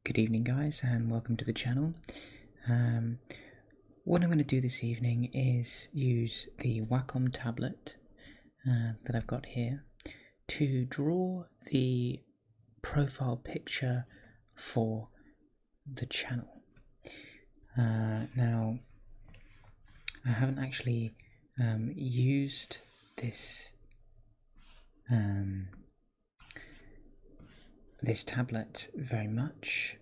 Good evening guys and welcome to the channel. What I'm going to do this evening is use the Wacom tablet that I've got here to draw the profile picture for the channel. Now I haven't actually used this this tablet very much,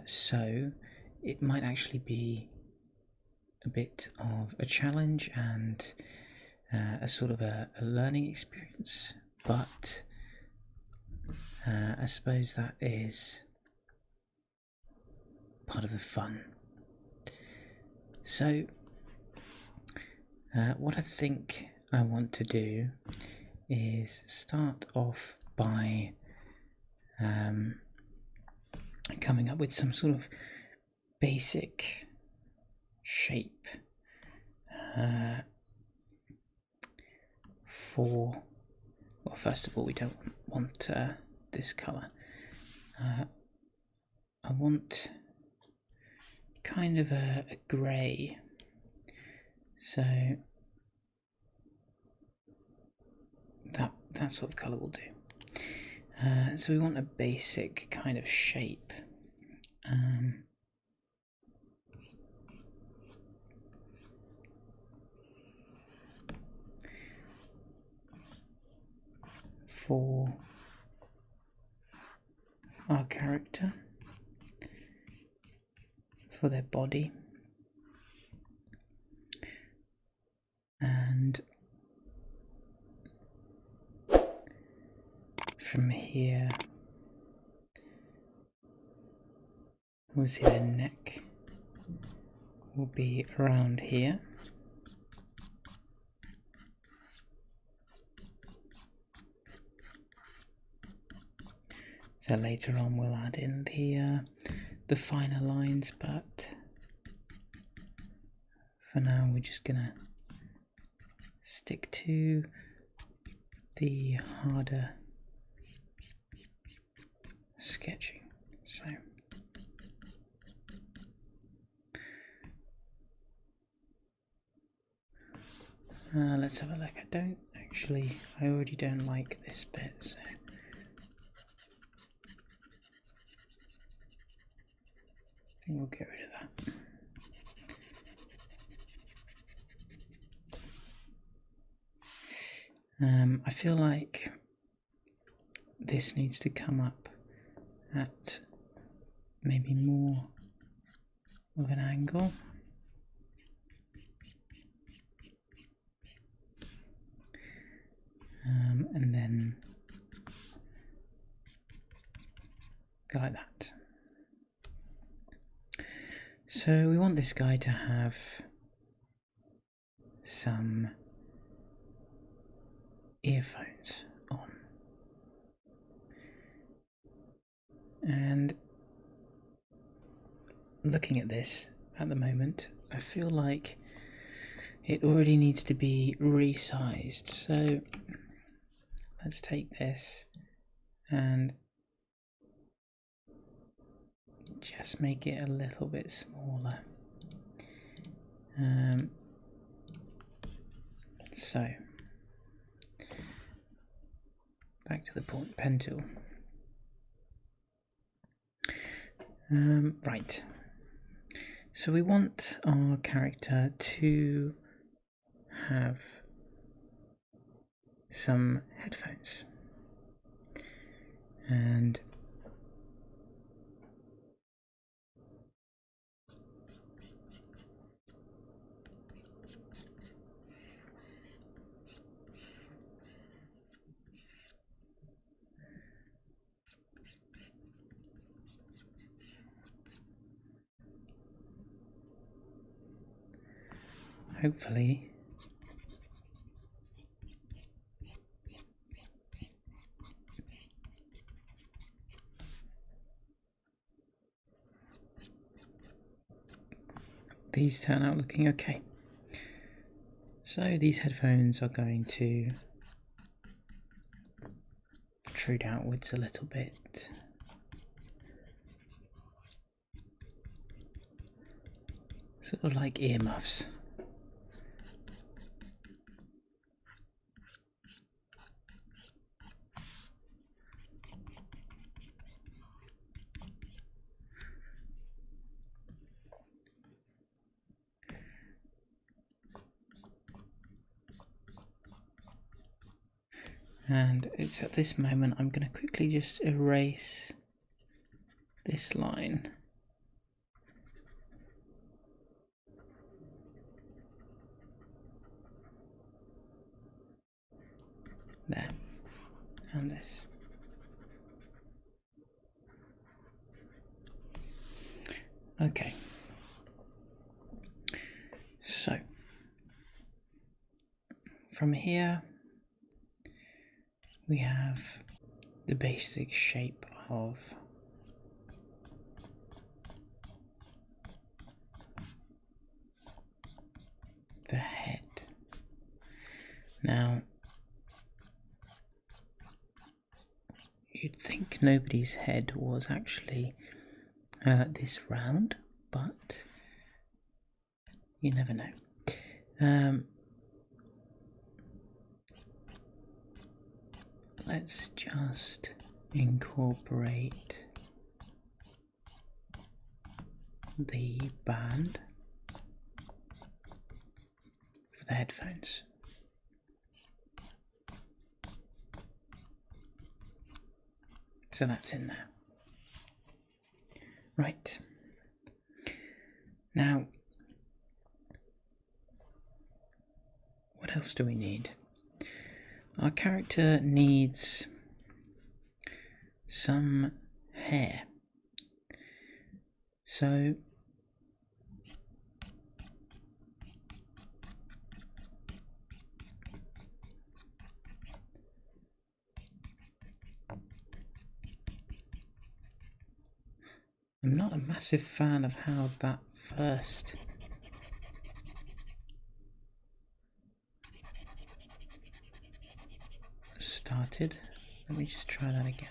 so it might actually be a bit of a challenge and a sort of a learning experience, but I suppose that is part of the fun. So what I think I want to do is start off by coming up with some sort of basic shape for, well, first of all, we don't want this colour. I want kind of a grey, so that sort of colour will do. So we want a basic kind of shape. For our character, for their body, and from here we'll see their neck will be around here. So later on we'll add in the finer lines, but for now we're just gonna stick to the harder sketching. So let's have a look. I already don't like this bit, so I think we'll get rid of that. I feel like this needs to come up at maybe more of an angle. And then go like that. So we want this guy to have some earphones on, and looking at this at the moment, I feel like it already needs to be resized. So let's take this and just make it a little bit smaller. So back to the pen tool. Right, so we want our character to have some headphones, and hopefully these turn out looking okay. So these headphones are going to protrude outwards a little bit. Sort of like earmuffs. And it's at this moment I'm going to quickly just erase this line. There. And this. Okay. So, from here we have the basic shape of the head. Now, you'd think nobody's head was actually this round, but you never know. Let's just incorporate the band for the headphones. So that's in there. Right. Now, what else do we need? Our character needs some hair. So I'm not a massive fan of how that first started. Let me just try that again.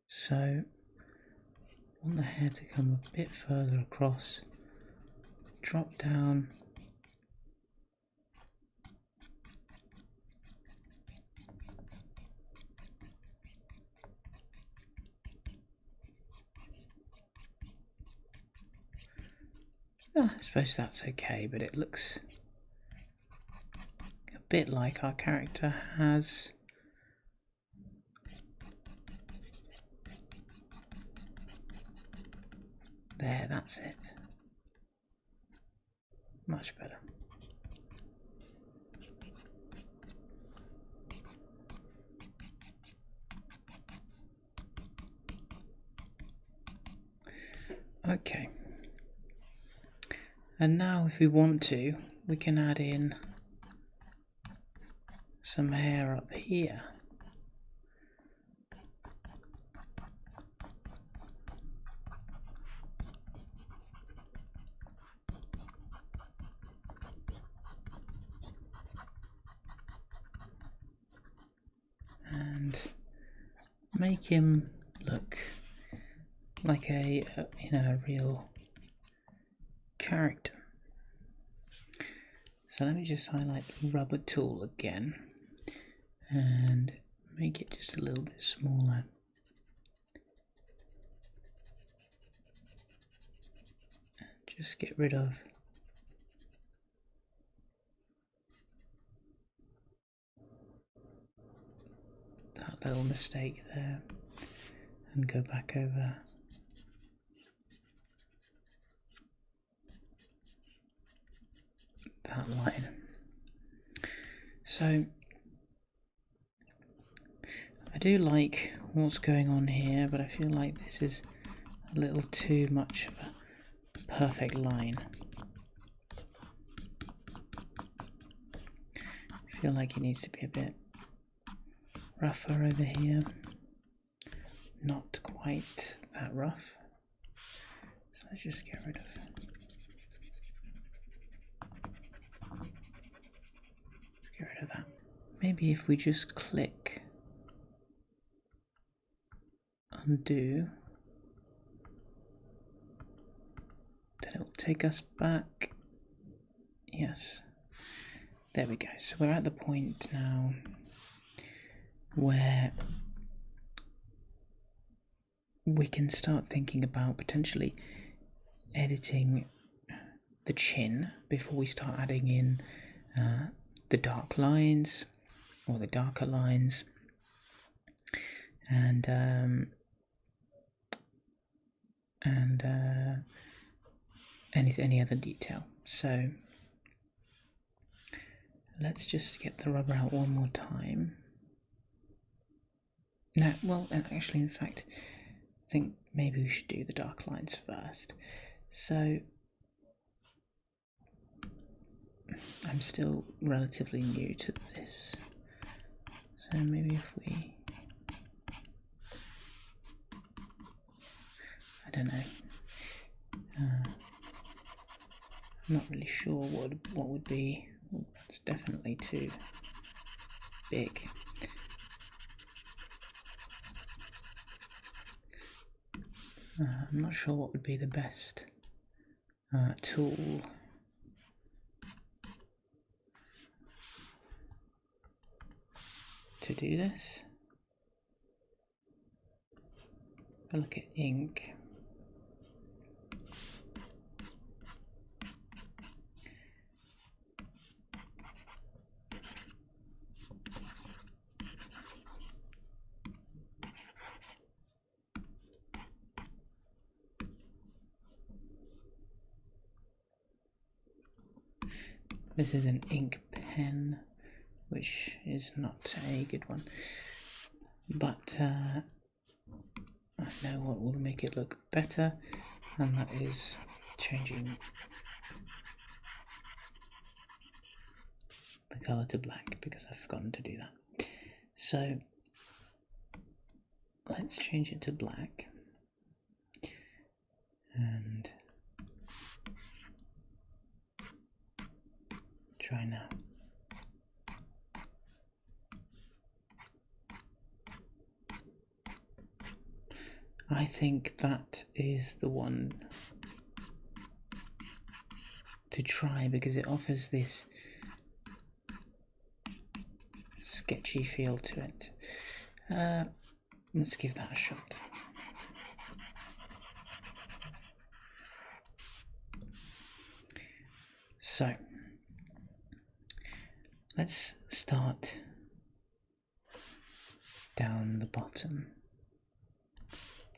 So I want the hair to come a bit further across, drop down, I suppose that's okay, but it looks a bit like our character has there, that's it. Much better. Okay. And now if we want to, we can add in some hair up here. And make him look like a real character. So let me just highlight the rubber tool again and make it just a little bit smaller. And just get rid of that little mistake there and go back over that line. So I do like what's going on here, but I feel like this is a little too much of a perfect line. I feel like it needs to be a bit rougher over here. Not quite that rough. So let's just get rid of that. maybe if we just click undo, then it will take us back. Yes, there we go. So we're at the point now where we can start thinking about potentially editing the chin before we start adding in the dark lines or the darker lines, and any other detail. So let's just get the rubber out one more time. No, well, actually, in fact, I think maybe we should do the dark lines first. So I'm still relatively new to this, so maybe if we, I don't know, I'm not really sure what would be. It's definitely too big. I'm not sure what would be the best tool to do this. If I look at ink, this is an ink pen, which is not a good one, but I know what will make it look better, and that is changing the colour to black, because I've forgotten to do that. So let's change it to black, and try now. I think that is the one to try, because it offers this sketchy feel to it. Let's give that a shot. So let's start down the bottom,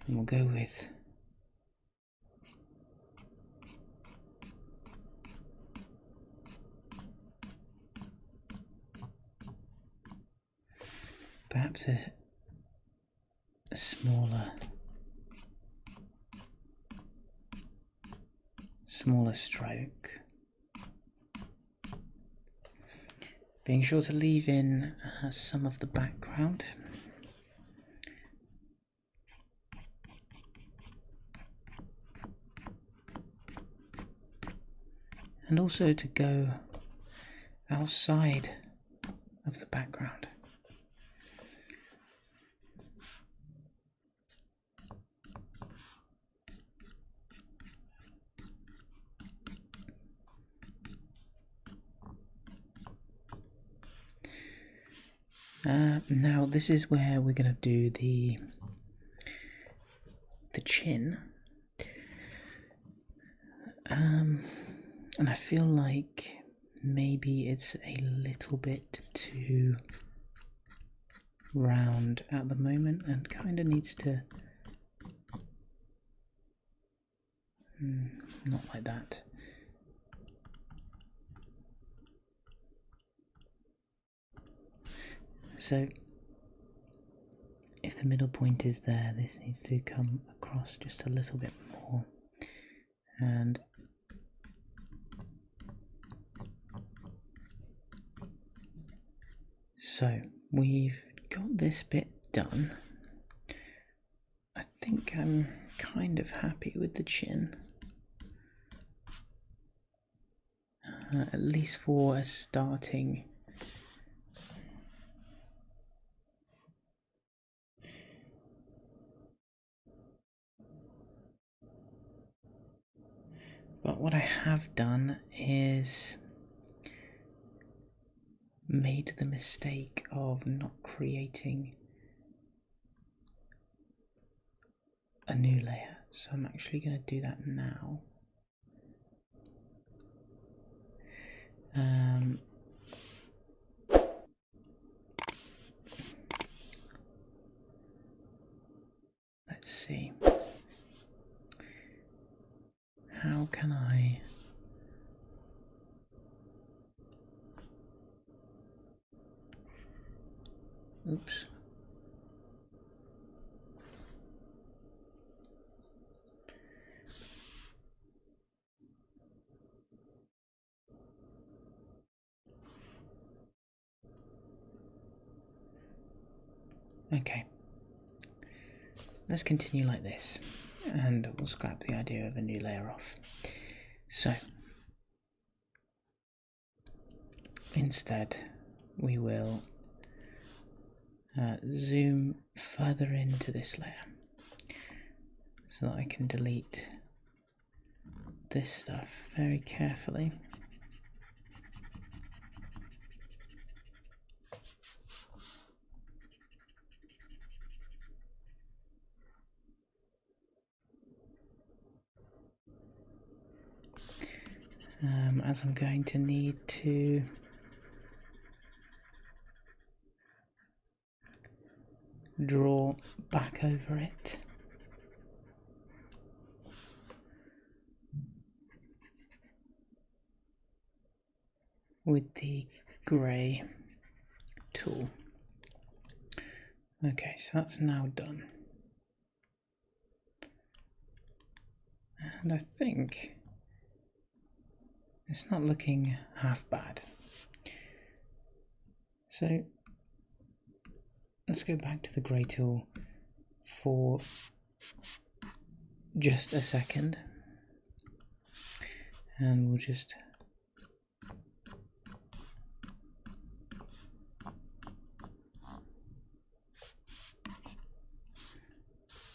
and we'll go with perhaps a smaller stroke, being sure to leave in some of the background. And also to go outside of the background. Now this is where we're going to do the chin. And I feel like maybe it's a little bit too round at the moment, and kind of needs to not like that. So if the middle point is there, this needs to come across just a little bit more, and so we've got this bit done. I think I'm kind of happy with the chin, at least for a starting what I have done is made the mistake of not creating a new layer, so I'm actually going to do that now. Let's see. How can I... Oops. Okay. Let's continue like this, and we'll scrap the idea of a new layer off. So, instead, we will zoom further into this layer so that I can delete this stuff very carefully. As I'm going to need to draw back over it. With the grey tool. Okay, so that's now done. And I think it's not looking half bad. So let's go back to the grey tool for just a second, and we'll just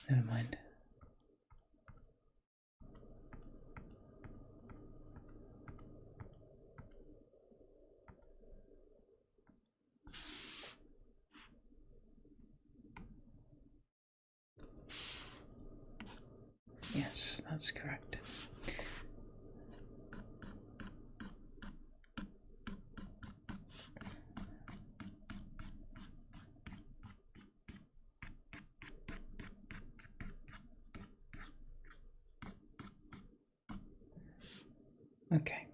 never mind. Yes, that's correct. Okay.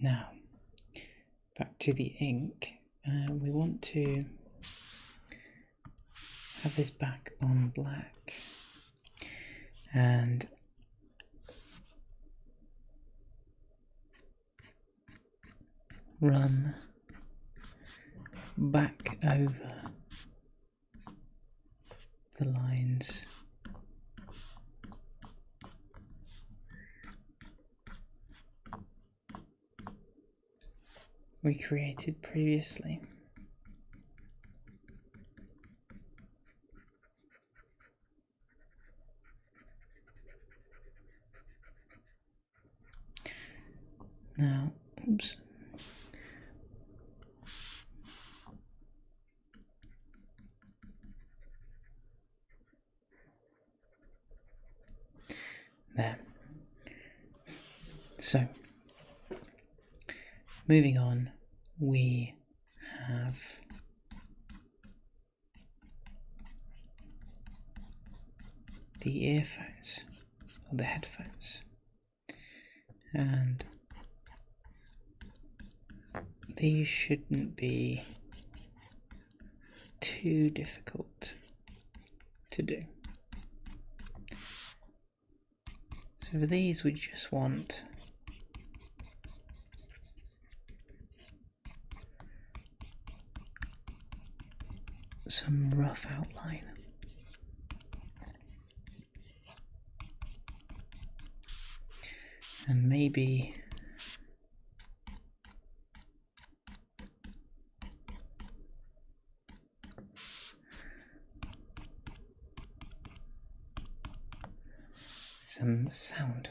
Now, back to the ink. We want to have this back on black, and run back over the lines we created previously. Now, oops. There. So, moving on, we have the earphones, or the headphones, and these shouldn't be too difficult to do. So for these we just want some rough outline. And maybe some sound.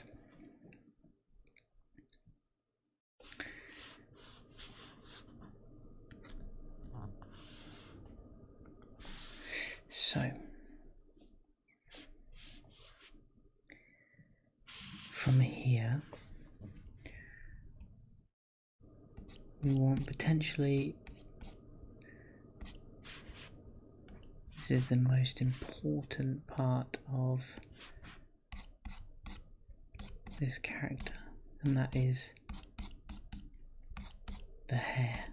So, from here, we want potentially, this is the most important part of this character, and that is the hair.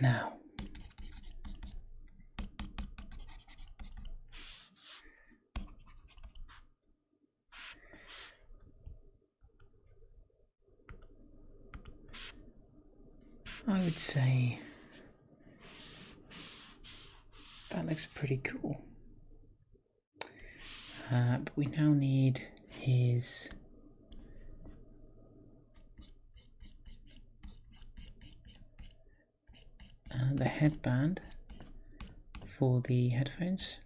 Now, I would say that looks pretty cool. But we now need his the headband for the headphones.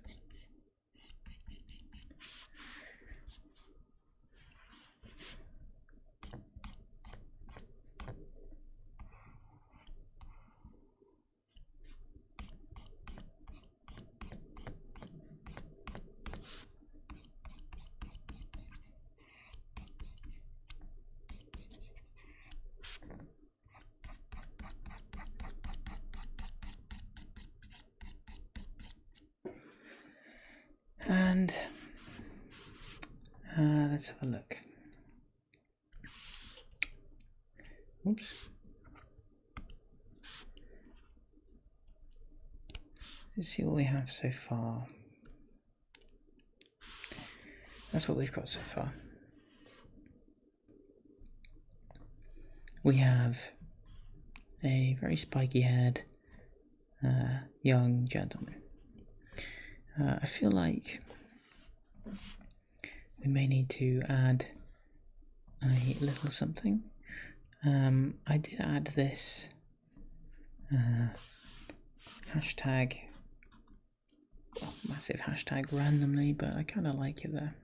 And let's have a look. Oops. Let's see what we have so far. That's what we've got so far. We have a very spiky-haired young gentleman. I feel like we may need to add a little something. I did add this hashtag, massive hashtag randomly, but I kind of like it there.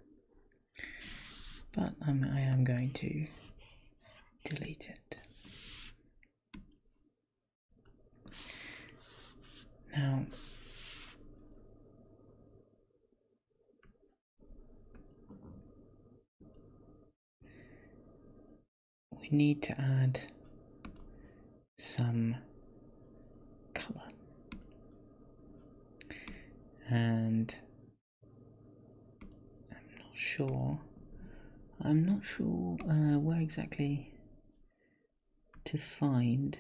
But I am going to delete it. Now, we need to add some colour, and I'm not sure where exactly to find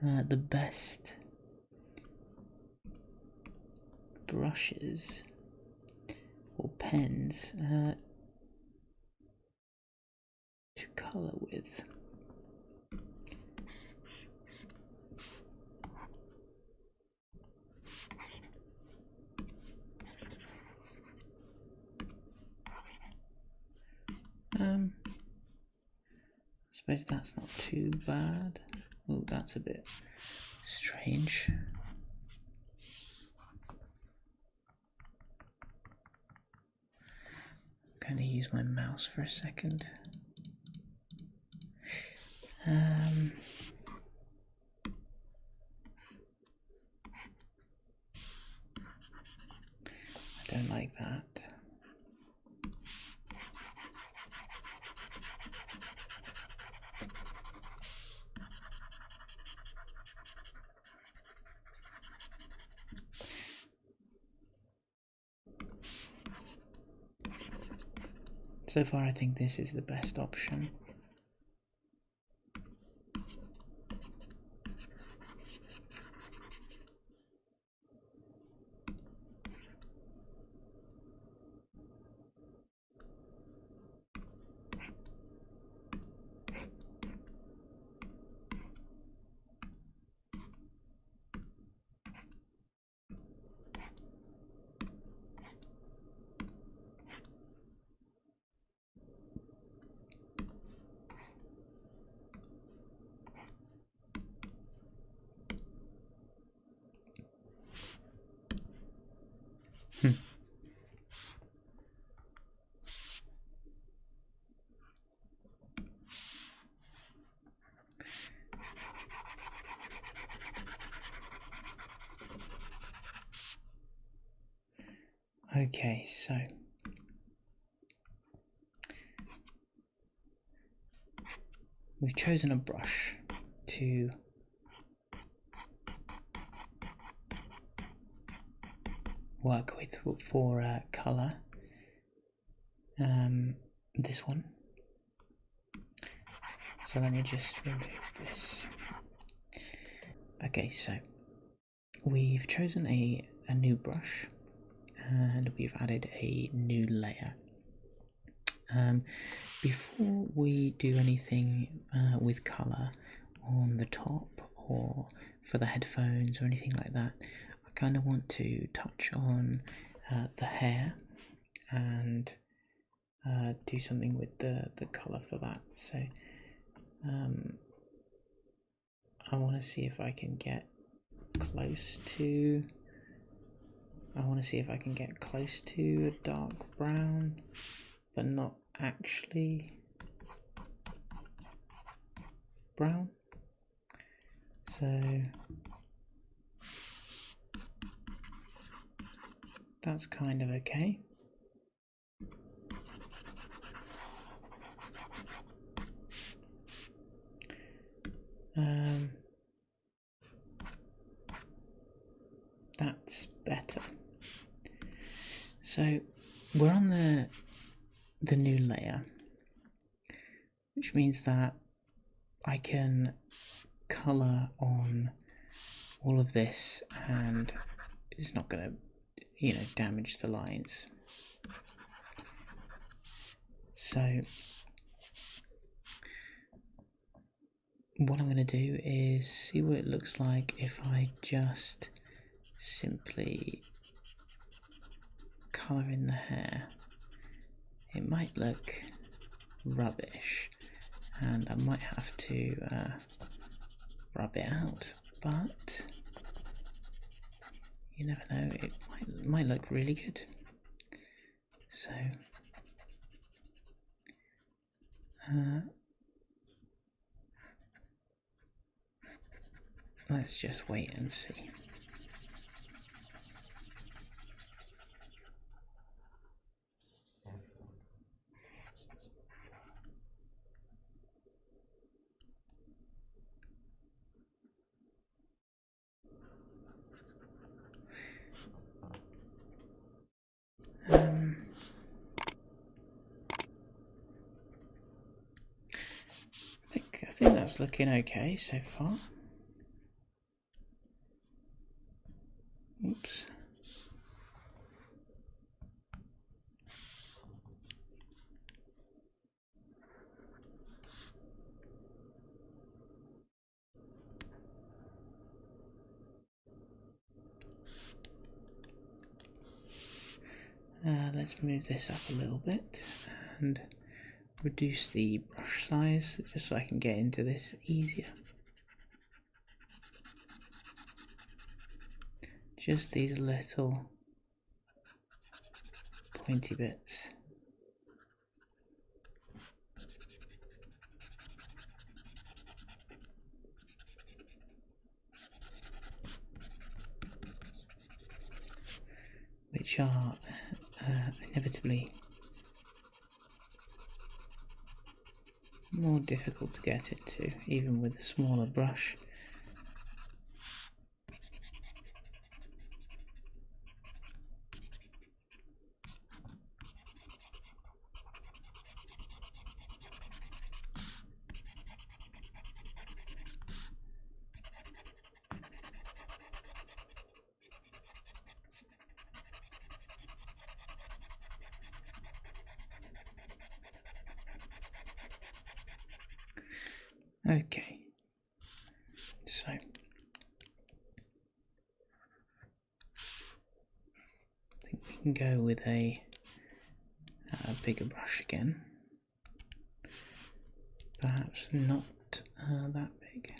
the best brushes or pens to colour with. I suppose that's not too bad. Oh, that's a bit strange. I'm going to use my mouse for a second. I don't like that. So far, I think this is the best option. Okay, so we've chosen a brush to work with for colour. This one. So let me just remove this. Okay, so we've chosen a new brush and we've added a new layer. Before we do anything with colour on the top or for the headphones or anything like that, I kind of want to touch on the hair and do something with the colour for that. So I want to see if I can get close to a dark brown, but not actually brown. So that's kind of okay. That's better. So we're on the new layer, which means that I can colour on all of this and it's not going to, damage the lines. So what I'm going to do is see what it looks like if I just simply colour in the hair. It might look rubbish and I might have to rub it out, but you never know, it might look really good. So let's just wait and see. I think that's looking okay so far. Oops. Let's move this up a little bit and reduce the brush size just so I can get into this easier. Just these little pointy bits. Which are inevitably more difficult to get into, even with a smaller brush. Okay, so I think we can go with a bigger brush again. Perhaps not that big.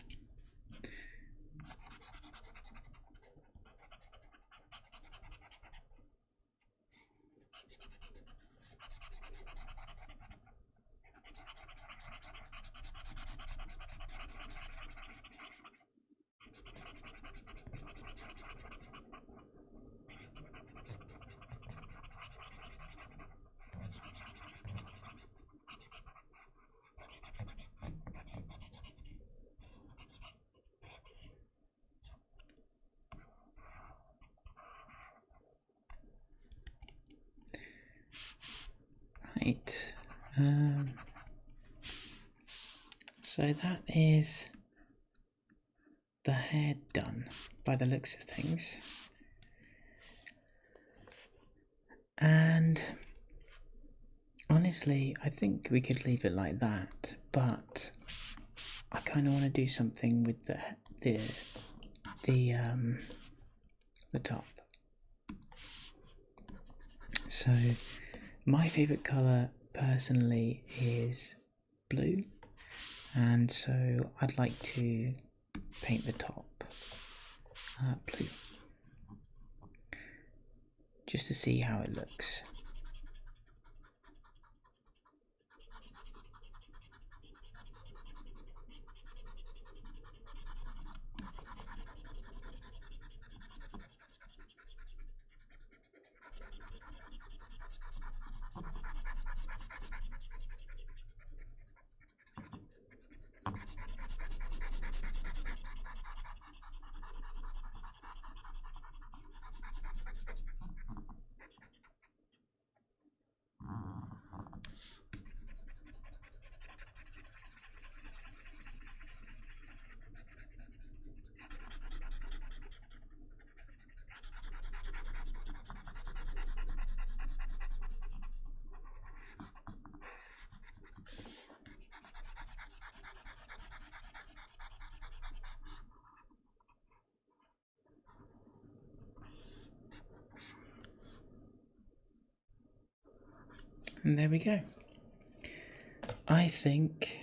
Right, so that is the hair done by the looks of things. And honestly, I think we could leave it like that, but I kind of want to do something with the top. So my favorite color personally is blue, and so I'd like to paint the top blue just to see how it looks. And there we go. I think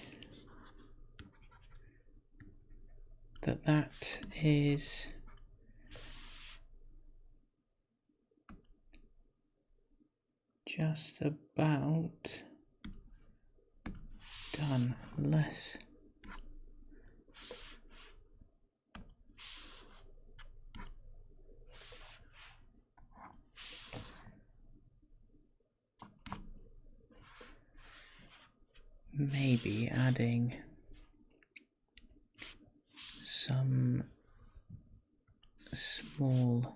that is just about done, unless maybe adding some small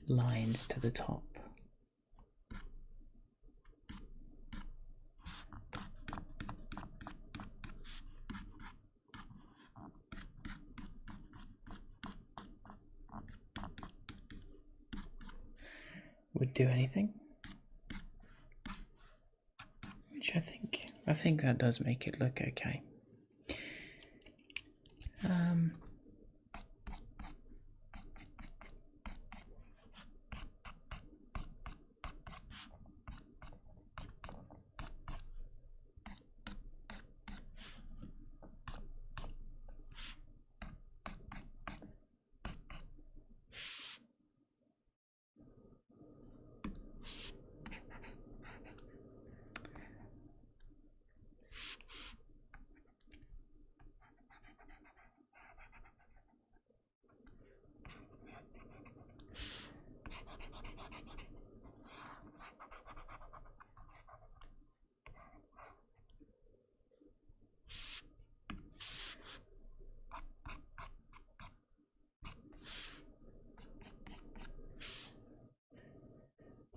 lines to the top. Would do anything. Which I think that does make it look okay.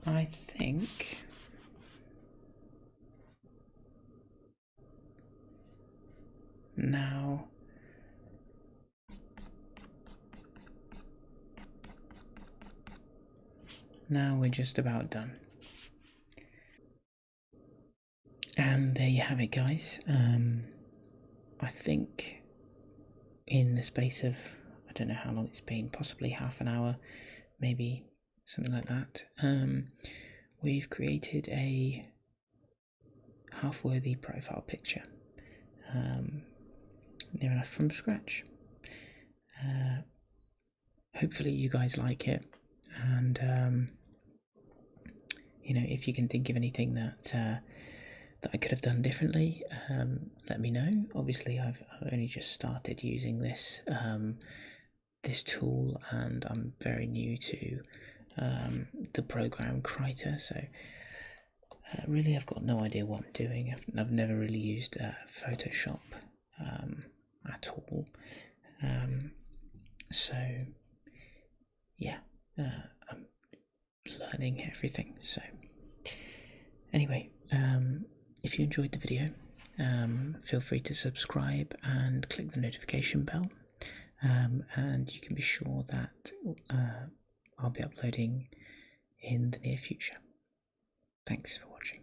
I think now we're just about done. And there you have it, guys. I think in the space of, I don't know how long it's been, possibly half an hour, maybe something like that, we've created a half-worthy profile picture, near enough from scratch. Hopefully you guys like it, and you know, if you can think of anything that I could have done differently, let me know. Obviously, I've only just started using this this tool, and I'm very new to the program Krita, so really I've got no idea what I'm doing. I've never really used Photoshop at all, so yeah, I'm learning everything. So anyway, if you enjoyed the video, feel free to subscribe and click the notification bell, and you can be sure that I'll be uploading in the near future. Thanks for watching.